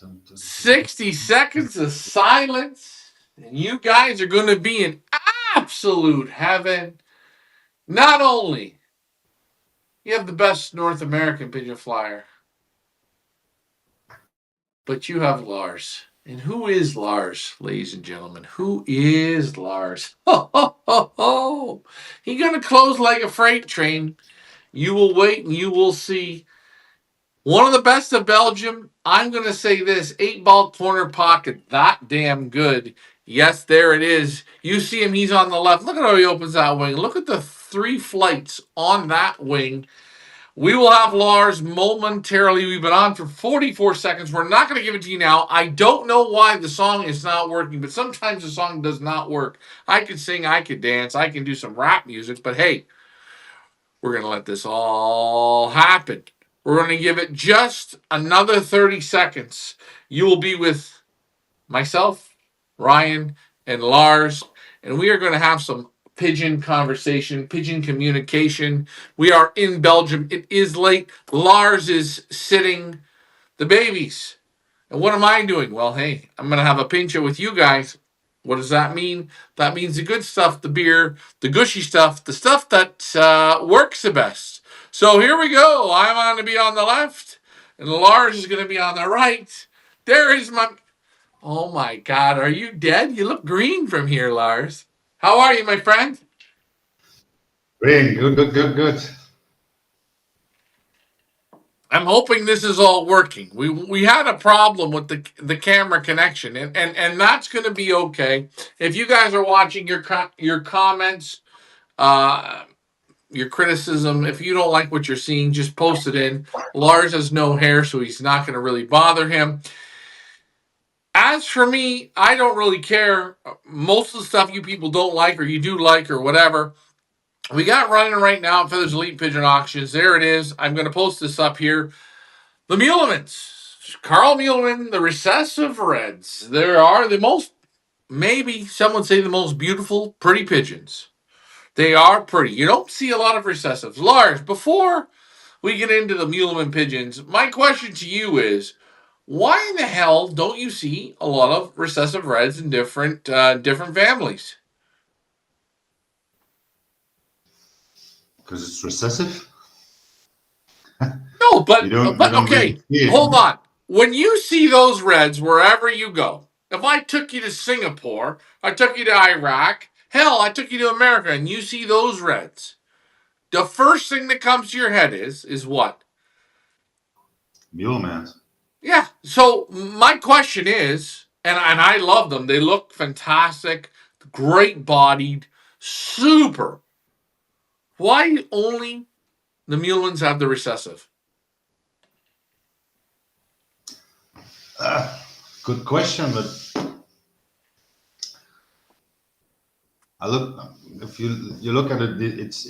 Dun, dun, dun, 60 seconds of silence, and you guys are going to be in absolute heaven. Not only you have the best North American pigeon flyer, but you have Lars. And who is Lars, ladies and gentlemen? Who is Lars? Ho, ho, ho, ho. He's going to close like a freight train. You will wait and you will see. One of the best of Belgium. I'm going to say this: 8 ball corner pocket. That damn good. Yes, there it is. You see him. He's on the left. Look at how he opens that wing. Look at the 3 flights on that wing. We will have Lars momentarily. We've been on for 44 seconds. We're not going to give it to you now. I don't know why the song is not working, but sometimes the song does not work. I could sing, I could dance, I can do some rap music, but hey, we're going to let this all happen. We're going to give it just another 30 seconds. You will be with myself, Ryan, and Lars, and we are going to have some pigeon conversation, pigeon communication. We are in Belgium. It is late. Lars is sitting the babies. And what am I doing? Well, hey, I'm going to have a pincher with you guys. What does that mean? That means the good stuff, the beer, the gushy stuff, the stuff that works the best. So here we go. I'm going to be on the left, and Lars is going to be on the right. There is my. Oh my God, are you dead? You look green from here, Lars. How are you, my friend? Green, good, good, good, good. I'm hoping this is all working. We had a problem with the camera connection, and that's going to be okay. If you guys are watching your comments, uh, your criticism, if you don't like what you're seeing, just post it in. Lars has no hair, so he's not going to really bother him. As for me, I don't really care. Most of the stuff you people don't like or you do like or whatever, we got running right now at Feathers Elite Pigeon Auctions. There it is. I'm going to post this up here. The Mulemans, Carl Muleman, the Recessive Reds. There are the most, maybe some would say the most beautiful, pretty pigeons. They are pretty. You don't see a lot of recessives. Lars, before we get into the Muleman pigeons, my question to you is, why in the hell don't you see a lot of recessive reds in different families? Because it's recessive. No, You but don't, you but don't really okay, see it. hold on. When you see those reds wherever you go, if I took you to Singapore, I took you to Iraq, hell, I took you to America, and you see those reds, the first thing that comes to your head is what? Mulemans. Yeah. So my question is, and I love them. They look fantastic, great bodied, super. Why only the Mulemans have the recessive? Good question, but I look. If you look at it, it's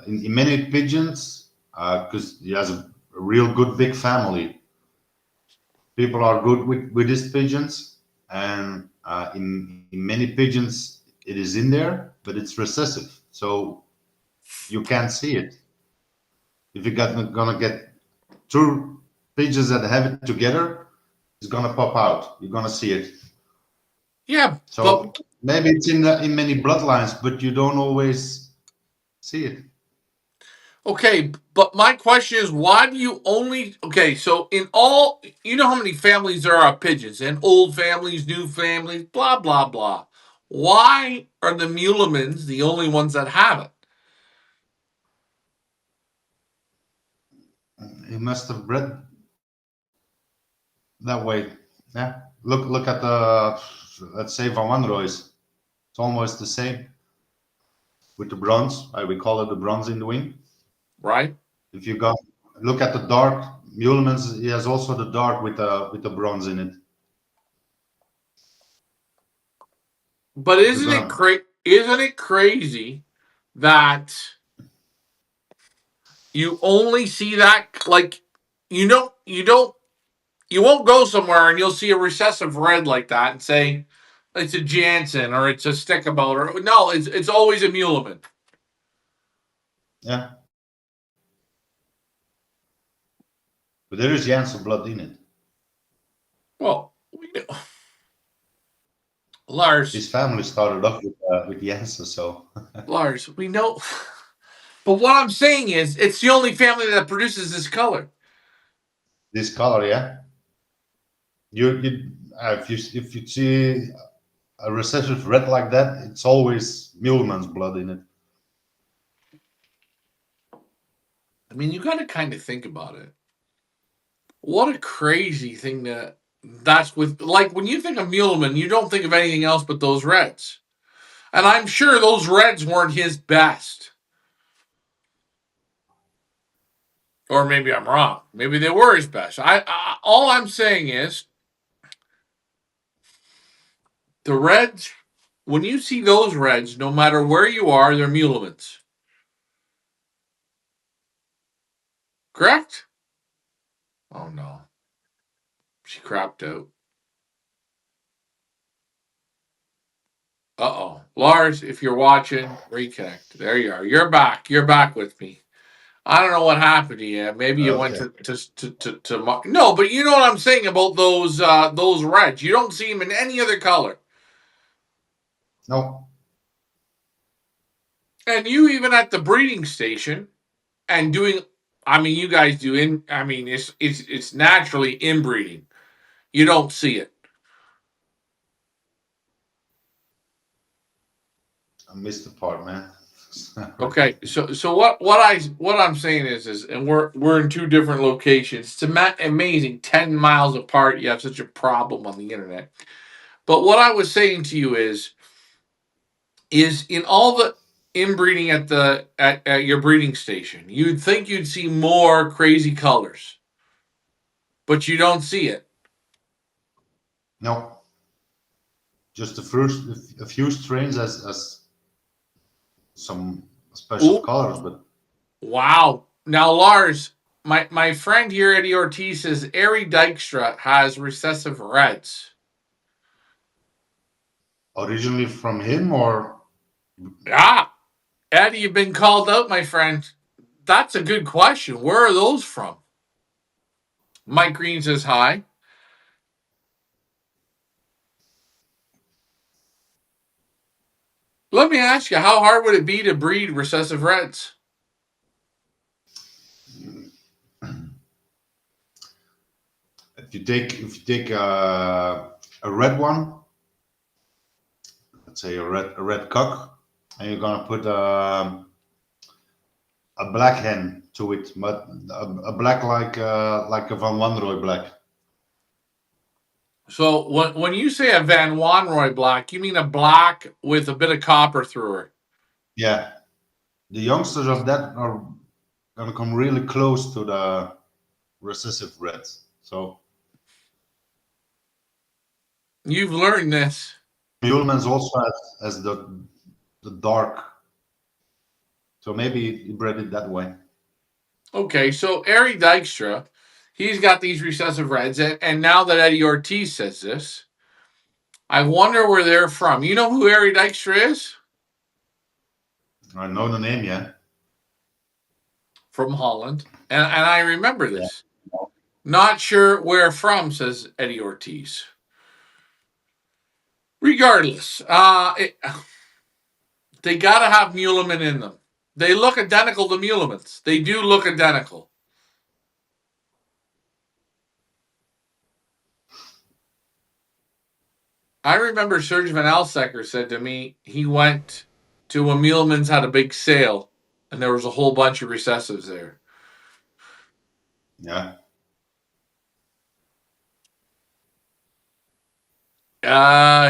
in many pigeons because he has a real good big family. People are good with these pigeons, and in many pigeons it is in there, but it's recessive, so you can't see it. If you got gonna get two pigeons that have it together, it's gonna pop out. You're gonna see it. Yeah, So but maybe it's in many bloodlines, but you don't always see it. okay, but my question is, why do you only? Okay, so in all, you know how many families there are of pigeons, and old families, new families, blah blah blah. Why are the Mulemans the only ones that have it? He must have bred that way. Yeah. Look at the, let's say, Van Wanrooy's. It's almost the same with the bronze. We call it the bronze in the wing. Right? If you go look at the dark Mulemans, he has also the dark with the bronze in it. But If you're gonna isn't it crazy that you only see that like you won't go somewhere and you'll see a recessive red like that and say it's a Jansen or it's a Stickabout or no, it's always a Muleman. yeah, but there is Janssen blood in it. Well, Lars, His family started off with the answer, so Lars, we know. But what I'm saying is, it's the only family that produces this color. this color, yeah. You if you see a recessive red like that, it's always Mulemans blood in it. I mean, you got to kind of think about it. What a crazy thing that's with. Like when you think of Muleman, you don't think of anything else but those reds. And I'm sure those reds weren't his best. Or maybe I'm wrong. Maybe they were his best. All I'm saying is the reds. When you see those reds, no matter where you are, they're Mulemans. Correct? Oh no, she crapped out. Uh-oh. Lars, if you're watching, reconnect. There you are. You're back. You're back with me. I don't know what happened to you. Maybe you went Okay. no, but you know what I'm saying about those reds. You don't see them in any other color. No, And you even at the breeding station and doing I mean you guys do in I mean it's naturally inbreeding. You don't see it. I missed the part, man. Okay, so what I'm saying is and we're in two different locations. It's amazing. 10 miles apart, you have such a problem on the internet. But what I was saying to you is in all the inbreeding at your breeding station, you'd think you'd see more crazy colors, but you don't see it. No, just the first a few strains as some special Ooh, colors, but wow! Now Lars, my friend here, Eddie Ortiz, says Ari Dykstra has recessive reds. originally from him or Ah, Eddie, you've been called out, my friend. That's a good question. Where are those from? Mike Green says hi. Let me ask you, how hard would it be to breed recessive reds? if you take a red one, let's say a red cock, and you're gonna put a black hen to it, but a black like a Van Wanrooy black. So when you say a Van Wanrooy black, you mean a black with a bit of copper through her. Yeah, the youngsters of that are gonna come really close to the recessive red. So You've learned this. Mulemans also has the dark, so maybe he bred it that way. Okay, so Ari Dykstra, he's got these recessive reds, and now that Eddie Ortiz says this, I wonder where they're from. You know who Ari Dykstra is? I know the name, yeah. From Holland. And I remember Yeah. this. Not sure where from, says Eddie Ortiz. Regardless, they got to have Muleman in them. They look identical to Mulemans. They do look identical. I remember Serge Van Alsecker said to me he went to when Mulemans had a big sale and there was a whole bunch of recessives there. Yeah.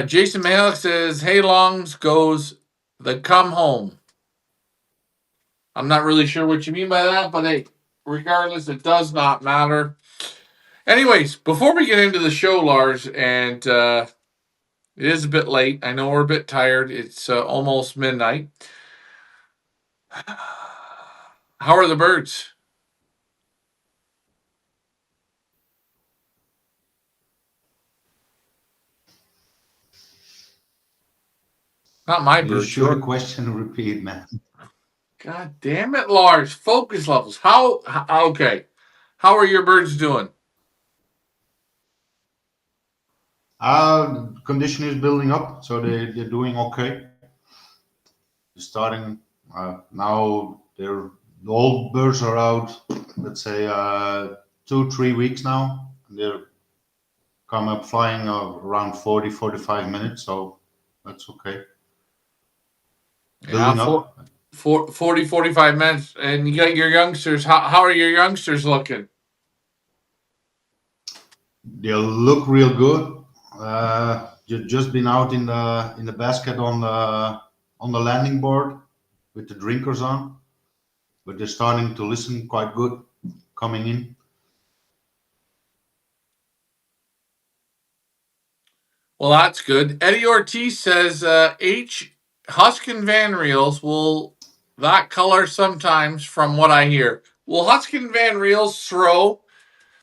Jason Mahalik says, "Hey Longs goes the come home." I'm not really sure what you mean by that, but hey, regardless, it does not matter. Anyways, before we get into the show, Lars, and it is a bit late. I know we're a bit tired. It's almost midnight. How are the birds? Not my Are you birds. sure the Your question repeat, man? God damn it, Lars. Focus levels. Okay. How are your birds doing? Condition is building up, so they're doing okay. They're starting now. The old birds are out. Let's say 2 3 weeks now. They're come up flying around 40 45 minutes, so that's okay. Yeah, Building up. 40, 45 minutes. And you got your youngsters. How are your youngsters looking? They look real good. Just been out in the basket on the landing board with the drinkers on, but they're starting to listen quite good coming in. Well, that's good. Eddie Ortiz says H. Huskin Van Reels will that color sometimes, from what I hear. Will Huskin Van Reels throw,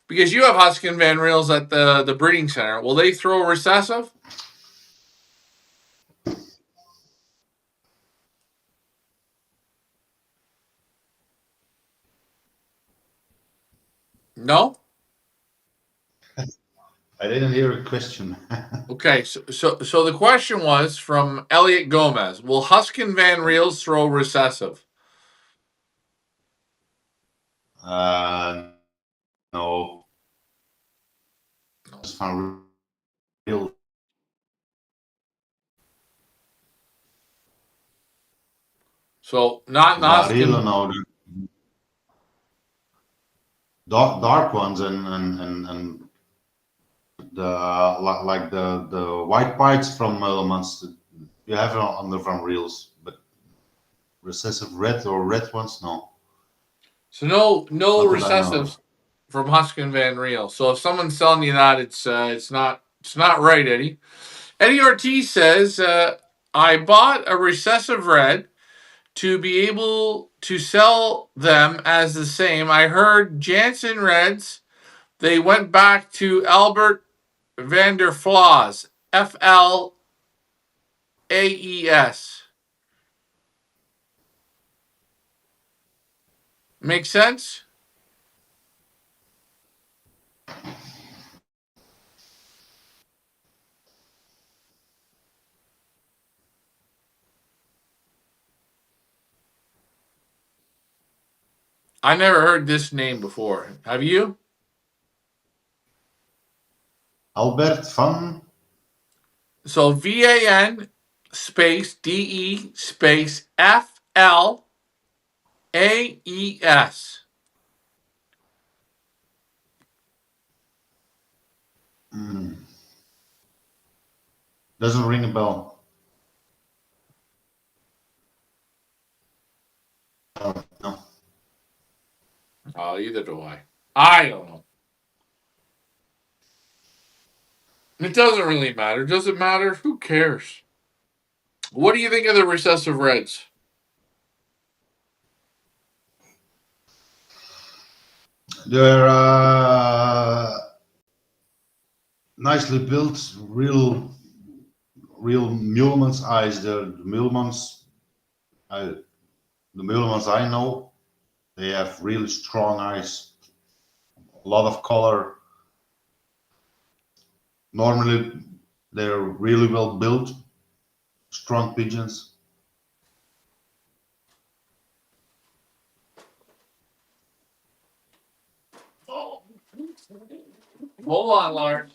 because you have Huskin Van Reels at the breeding center, will they throw recessive? No? I didn't hear a question. Okay, so the question was from Elliot Gomez. Will Huskin Van Reels throw recessive? uh, no, it's from real So not Varilo Huskin. now. The dark ones and like the white bites from Mulemans. You have it on the from reels, but recessive red or red ones, no, So no not that I know recessives of. from Huskin Van Reel. So if someone's telling you that, it's not right, Eddie. Eddie Ortiz says I bought a recessive red to be able to sell them as the same. I heard Jansen Reds. They went back to Albert Vander Flaas, Flaes. Make sense? I never heard this name before. Have you? Albert van. So VAN space DE space FLAES. Mm, doesn't ring a bell. No. Oh, either do I. I don't know. It doesn't really matter. Does it matter? Who cares? What do you think of the recessive reds? They're nicely built, real Mulemans eyes. I, the Mulemans I know, they have really strong eyes, a lot of color. Normally, they're really well built, strong pigeons. Oh, hold on, Lars.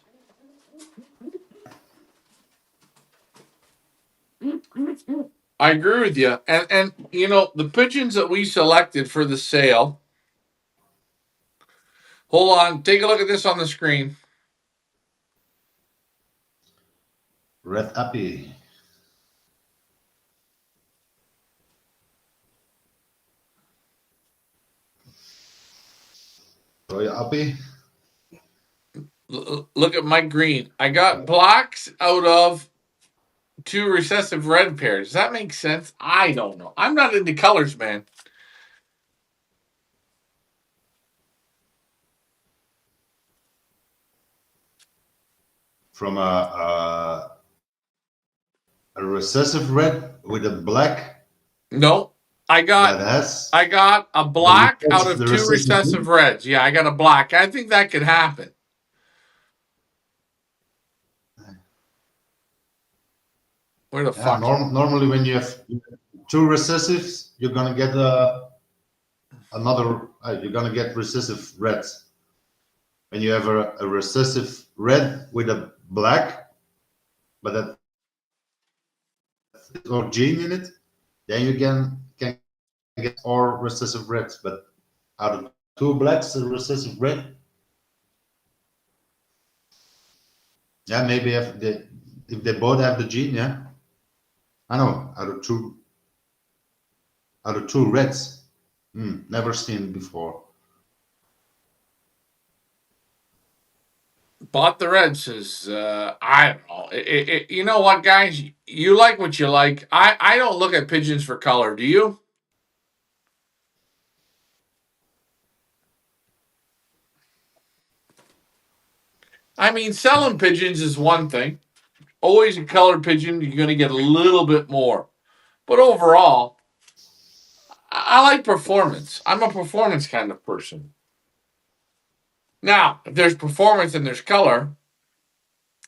I agree with you. And you know, the pigeons that we selected for the sale. Hold on, take a look at this on the screen. Red Appy, Royal Appy. Look at my green. I got blacks out of two recessive red pairs. Does that make sense? I don't know. I'm not into colors, man. From a recessive red with a black No, I that got has I got a black out of the two recessive recessive reds. Yeah, I got a black. I think that could happen. Where the Yeah, fuck? normally when you have two recessives, you're gonna get another. You're gonna get recessive reds. When you have a recessive red with a black, but that or gene in it, then you can get or recessive reds. But out of two blacks, a recessive red, yeah, maybe if they both have the gene, yeah. I know out of two reds, never seen before. Bought the Reds is I don't know. You know what, guys? You like what you like. I don't look at pigeons for color. Do you? I mean, selling pigeons is one thing. Always a colored pigeon, you're going to get a little bit more. But overall, I like performance. I'm a performance kind of person. Now, if there's performance and there's color,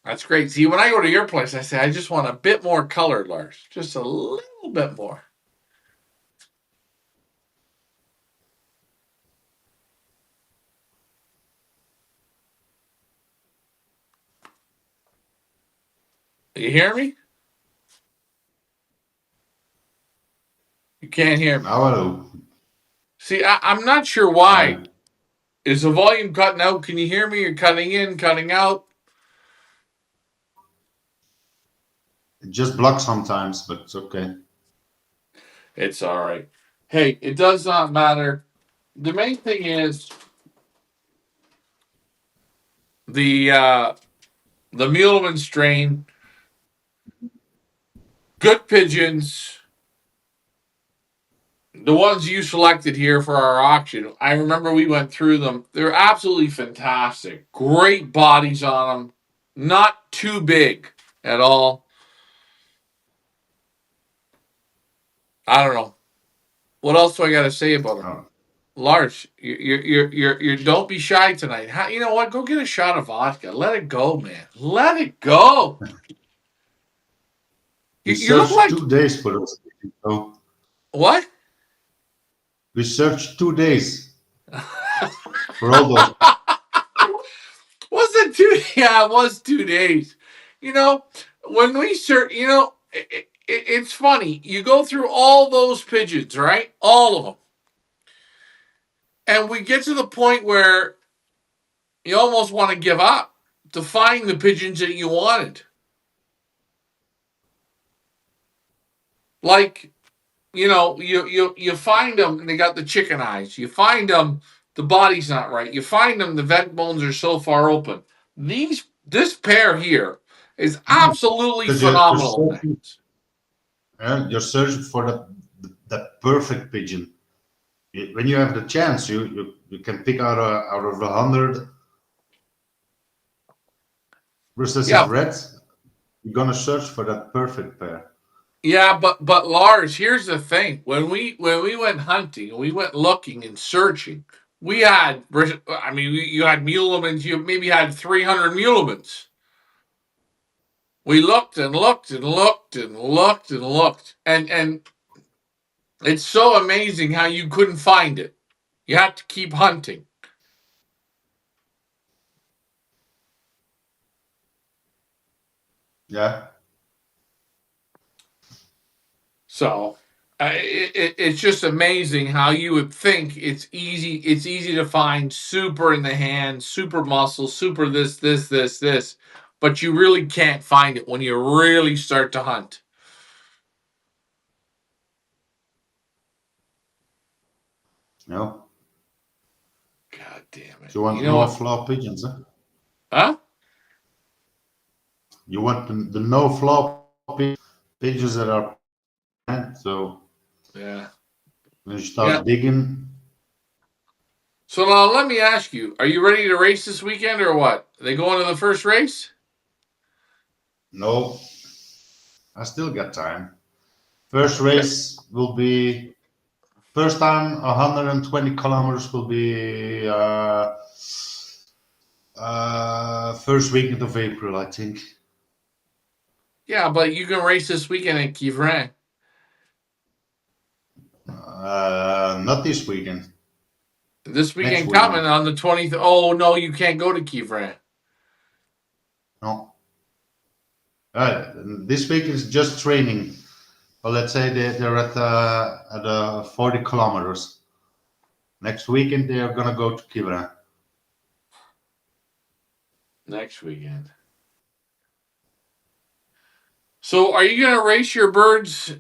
that's great. See, when I go to your place, I say, I just want a bit more colored, Lars. Just a little bit more. You hear me? You can't hear me. Now I know. See, I'm not sure I, why. Is the volume cutting out? Can you hear me? You're cutting in, cutting out. it just blocks sometimes, but it's okay. It's all right. Hey, it does not matter. The main thing is the Muleman strain, good pigeons, the ones you selected here for our auction. I remember we went through them. They're absolutely fantastic. Great bodies on them. Not too big at all. I don't know. What else do I got to say about them? Oh, Lars, you don't be shy tonight. You know what? Go get a shot of vodka. Let it go, man. Let it go. we You look searched like 2 days for those. So what? we searched 2 days for all those. Was it 2? Yeah, it was 2 days. You know, when we search, it's funny. You go through all those pigeons, right? All of them, and we get to the point where you almost want to give up to find the pigeons that you wanted. Like, you find them and they got the chicken eyes. You find them, the body's not right. You find them, the vent bones are so far open. This pair here is absolutely Because phenomenal, things. you're searching for the perfect pigeon. When you have the chance, you can pick out of 100 recessive Yeah, reds. You're gonna search for that perfect pair. yeah, but Lars, here's the thing: when we went hunting, we went looking and searching. We had, I mean, you had Mulemans. You maybe had 300 Mulemans. We looked and looked and looked and looked and looked, and it's so amazing how you couldn't find it. You had to keep hunting. Yeah. So it's just amazing how you would think it's easy. It's easy to find super in the hand, super muscle, super this, but you really can't find it when you really start to hunt. No. God damn it! You You want know no what? flaw pigeons, huh? Huh? You want the no flaw pigeons that are so Yeah. when you Yeah. start digging, So now let me ask you: are you ready to race this weekend or what? Are they going to the first race? no, I still got time. First Okay. race will be first time 120 kilometers will be first weekend of April, I think. Yeah, but you can race this weekend at Kivrin. Not this weekend. This Next weekend coming weekend. on the 20th. Oh, no, you can't go to Kivrin. No. This week is just training. Well, let's say they're at 40 kilometers. Next weekend they are gonna go to Kivra. Next weekend. So are you going to race your birds,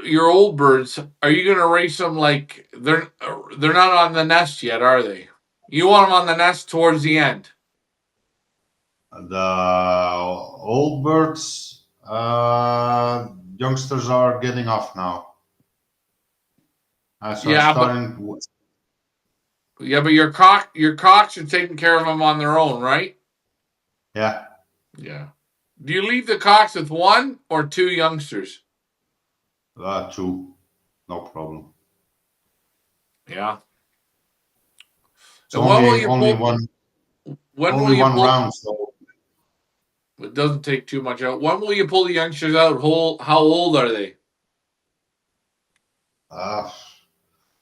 your old birds? Are you going to race them like they're not on the nest yet, are they? You want them on the nest towards the end. The old birds, youngsters are getting off now. So I'm Yeah, but starting. yeah, but your cocks are taking care of them on their own, right? Yeah, Yeah. Do you leave the cocks with one or two youngsters? two, no problem. Yeah. It's And when will only you only pull? one When will only you one pull? round. So It doesn't take too much out. When will you pull the youngsters out? How old are they? uh,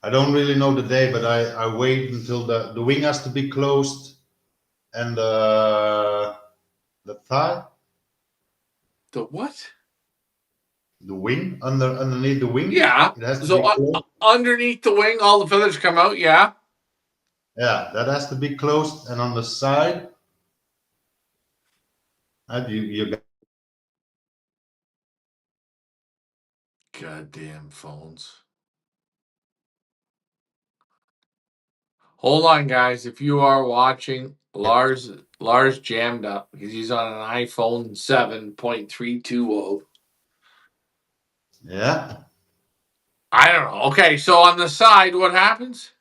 I don't really know the day, but I wait until the wing has to be closed and the thigh, The what? the wing underneath the wing, Yeah. it has to So be closed. underneath the wing, all the feathers come out. Yeah. Yeah, that has to be closed, and on the side, you got. Goddamn phones. Hold on, guys. If you are watching, Lars jammed up because he's on an iPhone 7.320. Yeah, I don't know. Okay, so on the side, what happens?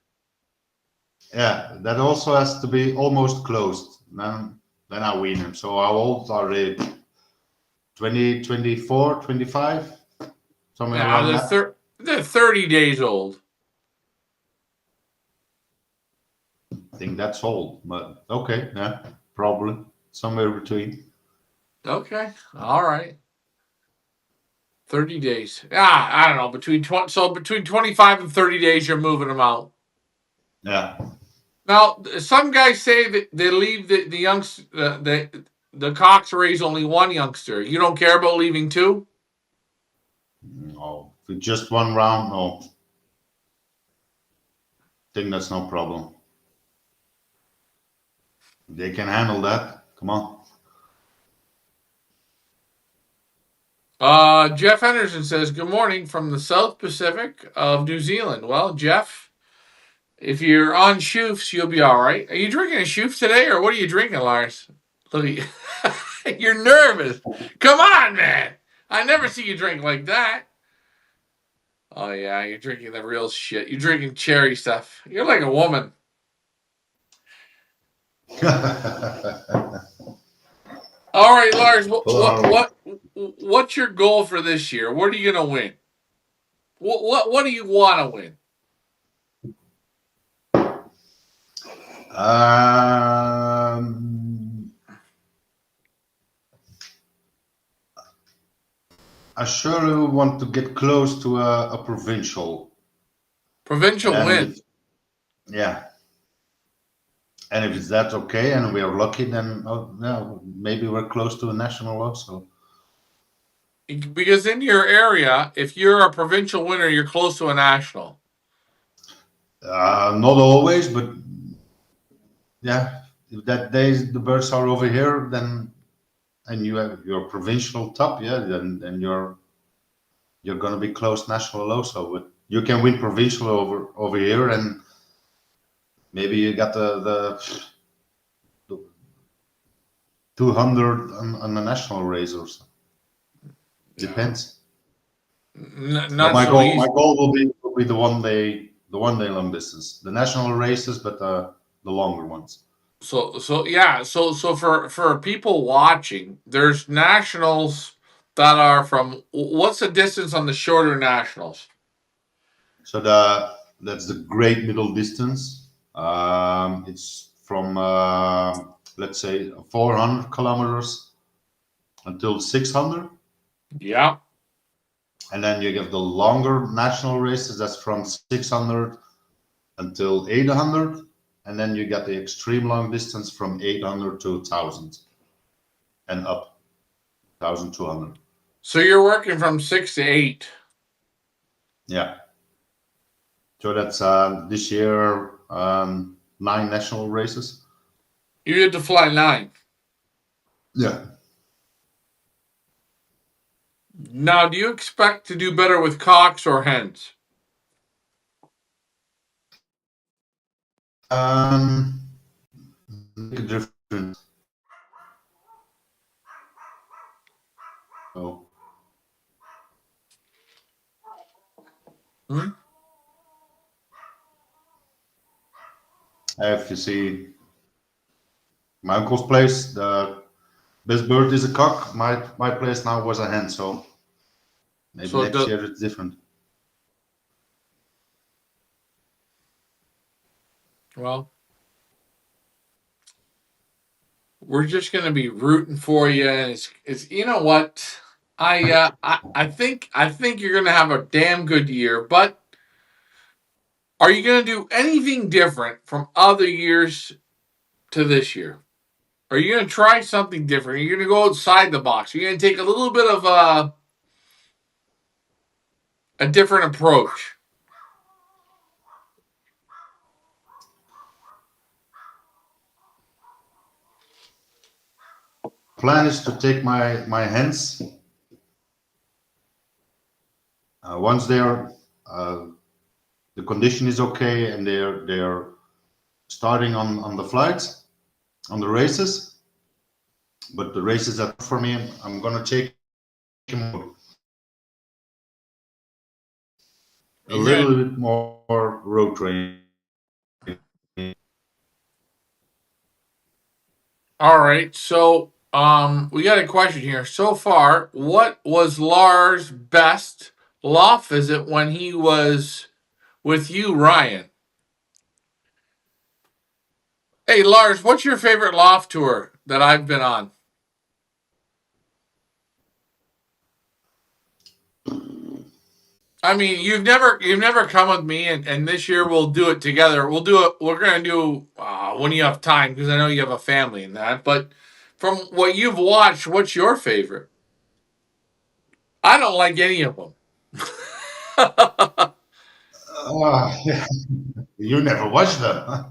yeah, that also has to be almost closed. Then I wean them. So how old are they? 20, 24, 25, somewhere Yeah, around that. they're 30 days old. I think that's old, but okay, yeah, probably somewhere between. Okay, all right. 30 days. Yeah, I don't know. Between 25 and 30 days, you're moving them out. Yeah, Now, some guys say that they leave the youngs the cocks raise only one youngster. You don't care about leaving two? no, for just one round, no, I think that's no problem. They can handle that. Come on. Jeff Henderson says, "Good morning from the South Pacific of New Zealand." Well, Jeff, if you're on shoofs, you'll be all right. Are you drinking a shoof today, or what are you drinking, Lars? Look at you. You're nervous. Come on, man. I never see you drink like that. Oh yeah, you're drinking the real shit. You're drinking cherry stuff. You're like a woman. All right, Lars. What's your goal for this year? What are you gonna win? What do you want to win? um, I surely want to get close to a provincial, Provincial and win. if yeah, and if it's that okay, and we are lucky, then yeah, maybe we're close to a national also. Because in your area, if you're a provincial winner, you're close to a national. Not always, but yeah, if that days the birds are over here, then and you have your provincial top, yeah, then you're gonna be close national also. But you can win provincial over here, and maybe you got the 200 on the national race or so. Yeah, Depends. But not so my easy. goal will be the 1 day long distance, the national races, but the longer ones. So yeah. So for people watching, there's nationals that are from. What's the distance on the shorter nationals? So that's the great middle distance. It's from let's say 400 kilometers until 600. Yeah. And then you have the longer national races. That's from 600 until 800. And then you get the extreme long distance from 800 to 1000 and up, 1200. So you're working from 6 to 8. Yeah. So that's this year, 9 national races. You get to fly 9. Yeah. Now, do you expect to do better with cocks or hens? Um, make a difference. So Hmm? if you see my uncle's place, the best bird is a cock. My place now was a hen. So maybe So, next year it's different. well, we're just going to be rooting for you. And it's you know what? I think you're going to have a damn good year. But are you going to do anything different from other years to this year? Are you going to try something different? Are you going to go outside the box? Are you going to take a little bit of a different approach? Plan is to take my hens once they're the condition is okay and they're starting on the flights on the races. But the races that for me, I'm gonna take him a You're going little to bit more road training. All right. So, we got a question here. So far, what was Lars' best loft visit when he was with you, Ryan? Hey, Lars, what's your favorite loft tour that I've been on? I mean, you've never come with me, and this year we'll do it together. We'll do it. We're gonna do when you have time because I know you have a family and that. But from what you've watched, what's your favorite? I don't like any of them. Yeah. You never watched them.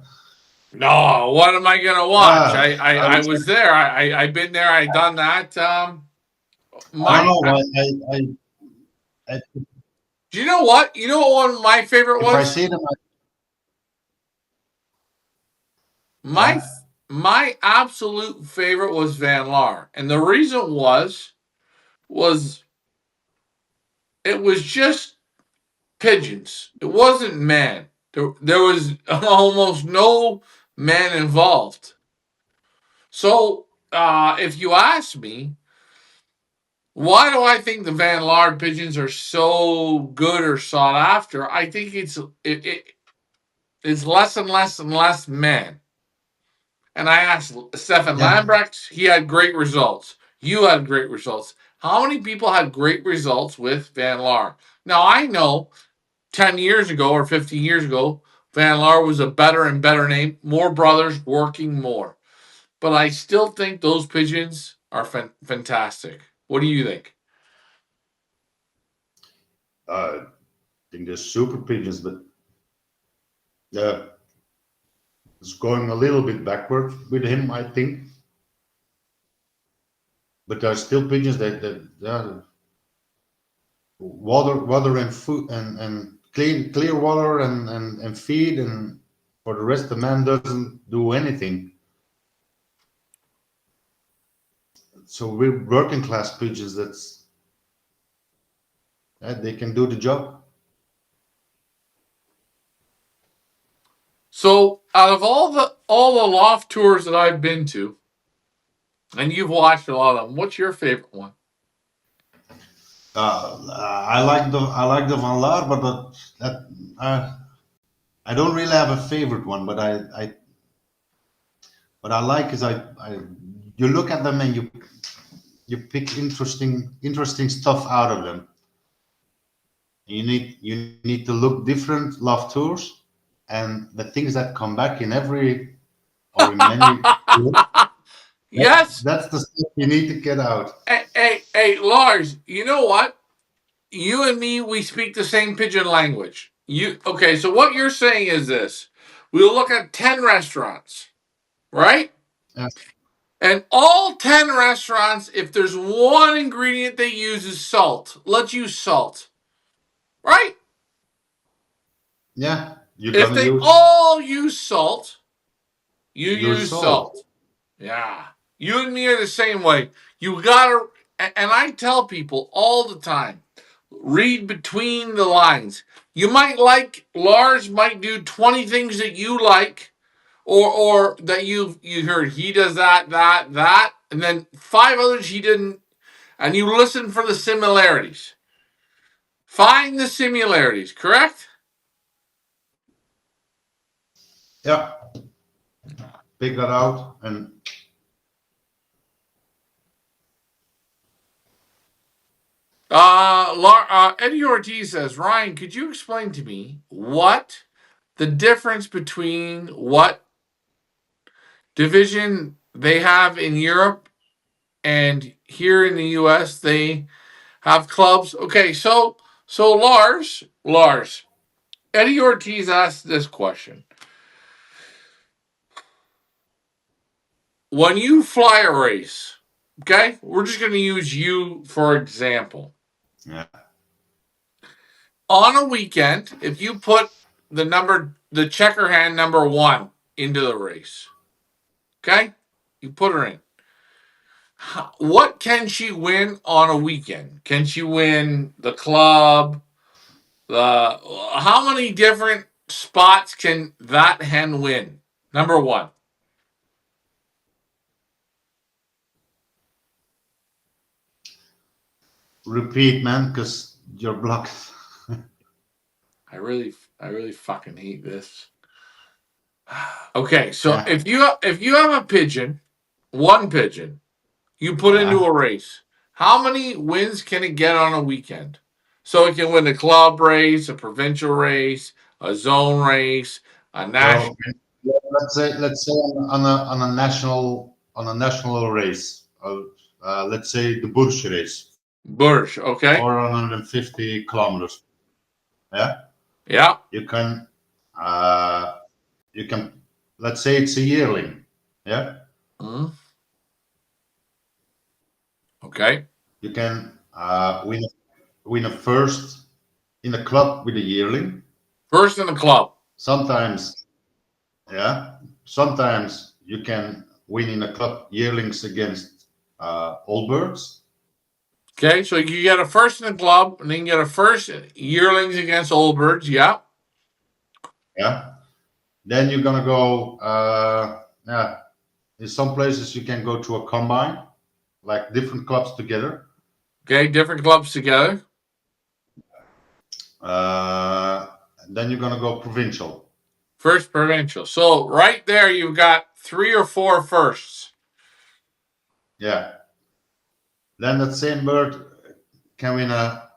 No, what am I gonna watch? Ah, I would say, was there. I've been there. I done that. I don't My, know. I do you know what? You know what one of my favorite if I was? see them, My yeah, my absolute favorite was Van Laar, and the reason was it was just pigeons. It wasn't man. There was almost no man involved. So if you ask me, why do I think the Van Laar pigeons are so good or sought after? I think it's less and less and less men. And I asked Stefan yeah, Lambrecht, he had great results. You had great results. How many people had great results with Van Laar? Now I know 10 years ago or 15 years ago, Van Laar was a better and better name, more brothers working more. But I still think those pigeons are fantastic. What do you think? I think they're super pigeons, but yeah, it's going a little bit backward with him, I think. But there are still pigeons that yeah, water and food and clear water and feed, and for the rest the man doesn't do anything. So we're working class pigeons that's they can do the job. So, out of all the loft tours that I've been to, and you've watched a lot of them, what's your favorite one? I like the Van Laar, but that I don't really have a favorite one. But I what I like is I you look at them and pick interesting stuff out of them. You need to look different love tours, and the things that come back in every or in many tours, Yes. that's the stuff you need to get out. Hey, Lars, you know what? You and me, we speak the same pigeon language. Okay, so what you're saying is this. We'll look at 10 restaurants, right? Yeah, And all 10 restaurants, if there's one ingredient they use is salt. Let's use salt, right? yeah, you're If gonna they use all use salt, you your use soul. salt. Yeah. You and me are the same way. You gotta, and I tell people all the time, read between the lines. You might like, Lars might do 20 things that you like, or that you heard he does that, and then five others he didn't, and you listen for the similarities. Find the similarities, correct? Yeah, pick that out and Eddie Ortiz says, Ryan, could you explain to me what the difference between what division they have in Europe and here in the US they have clubs? Okay, so Lars, Eddie Ortiz asked this question. When you fly a race, okay, we're just going to use you for example. yeah. On a weekend, if you put the checker hand number 1 into the race, okay? You put her in. What can she win on a weekend? Can she win the club? The How many different spots can that hen win? Number 1. Repeat, man, because you're blocked. I really fucking hate this. Okay, so Yeah, if you have a pigeon, one pigeon, you put into yeah. a race, how many wins can it get on a weekend? So it can win a club race, a provincial race, a zone race, a national Well, let's say on a national race, let's say the Bush race, Bursch. Okay. 450 kilometers. Yeah, Yeah. you can uh, you can let's say it's a yearling. Yeah, Mm, okay. you can win a first in a club with a yearling. First in the club. Sometimes, yeah, sometimes you can win in a club yearlings against old birds. Okay, so you get a first in the club, and then you get a first yearlings against old birds. Yeah. Yeah, then you're gonna go. Yeah, in some places you can go to a combine, like different clubs together. Okay, different clubs together. Uh, then you're gonna go provincial. First provincial. So right there, you've got three or four firsts. Yeah. Then that same bird can win a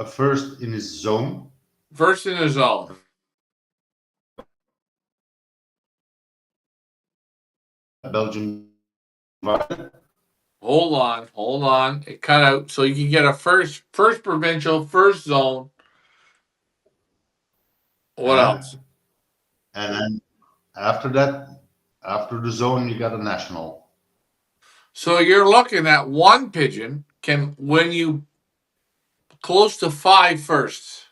first in his zone. First in the zone. Belgium. Hold on. It cut out. So you can get a first provincial, first zone. What Yeah. else? And then after that, after the zone, you got a national. So you're looking at one pigeon can win you close to five firsts.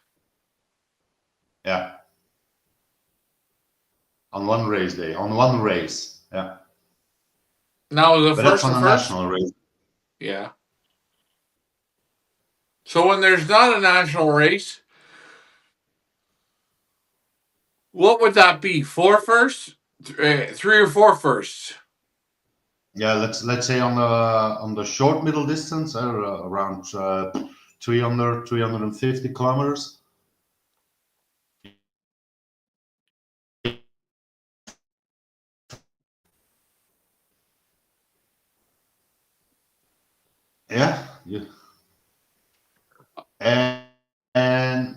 Yeah. On one race day, on one race. Yeah. Now the But that's first on to a first? national race. Yeah. So when there's not a national race, what would that be? Four firsts? Three or four firsts? Yeah, let's say on the short middle distance, around 350 kilometers. Yeah, yeah. And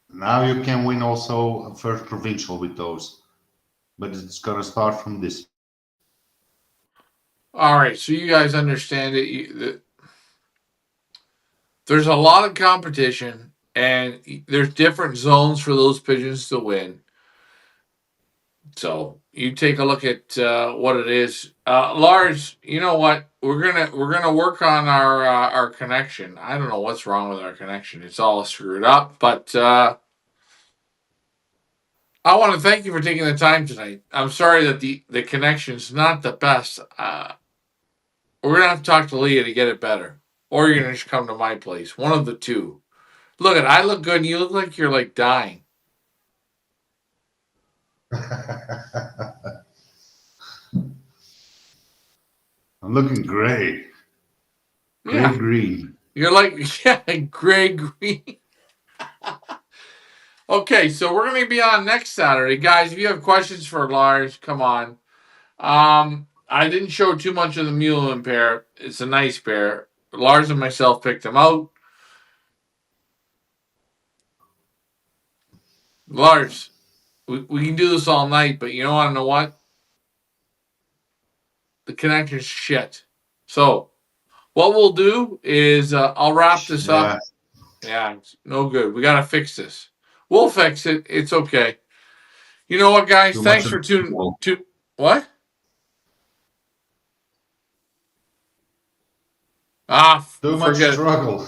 now you can win also a first provincial with those, but it's gonna start from this. All right, so you guys understand it. There's a lot of competition, and there's different zones for those pigeons to win. So you take a look at what it is, Lars. You know what? We're gonna work on our connection. I don't know what's wrong with our connection. It's all screwed up. But I want to thank you for taking the time tonight. I'm sorry that the connection's not the best. We're gonna have to talk to Leah to get it better, or you're gonna just come to my place. One of the two. Look at I look good, and you look like you're like dying. I'm looking gray, gray Yeah, green. you're like yeah, gray green. Okay, so we're gonna be on next Saturday, guys. If you have questions for Lars, come on. I didn't show too much of the Muleman pair. It's a nice pair. Lars and myself picked them out. Lars, we can do this all night, but you want to know what? The connection's shit. So what we'll do is I'll wrap this up. Yeah, Yeah, it's no good. We gotta fix this. We'll fix it. It's okay. You know what, guys? too much Thanks of for tuning. the To what? too much Forget struggle.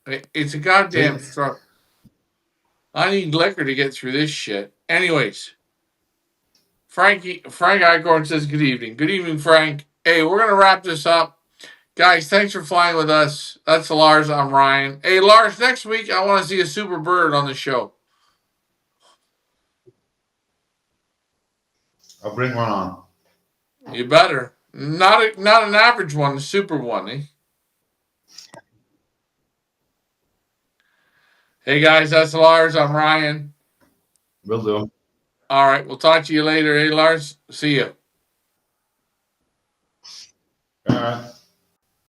it. It's a goddamn See, struggle. I need liquor to get through this shit. Anyways, Frank Icorn says good evening. Good evening, Frank. Hey, we're gonna wrap this up. Guys, thanks for flying with us. That's Lars. I'm Ryan. Hey, Lars, next week I want to see a super bird on the show. I'll bring one on. You better. Not an average one, a super one, eh? Hey guys, that's Lars. I'm Ryan. Will do. All right, we'll talk to you later. Hey Lars, see you. All right.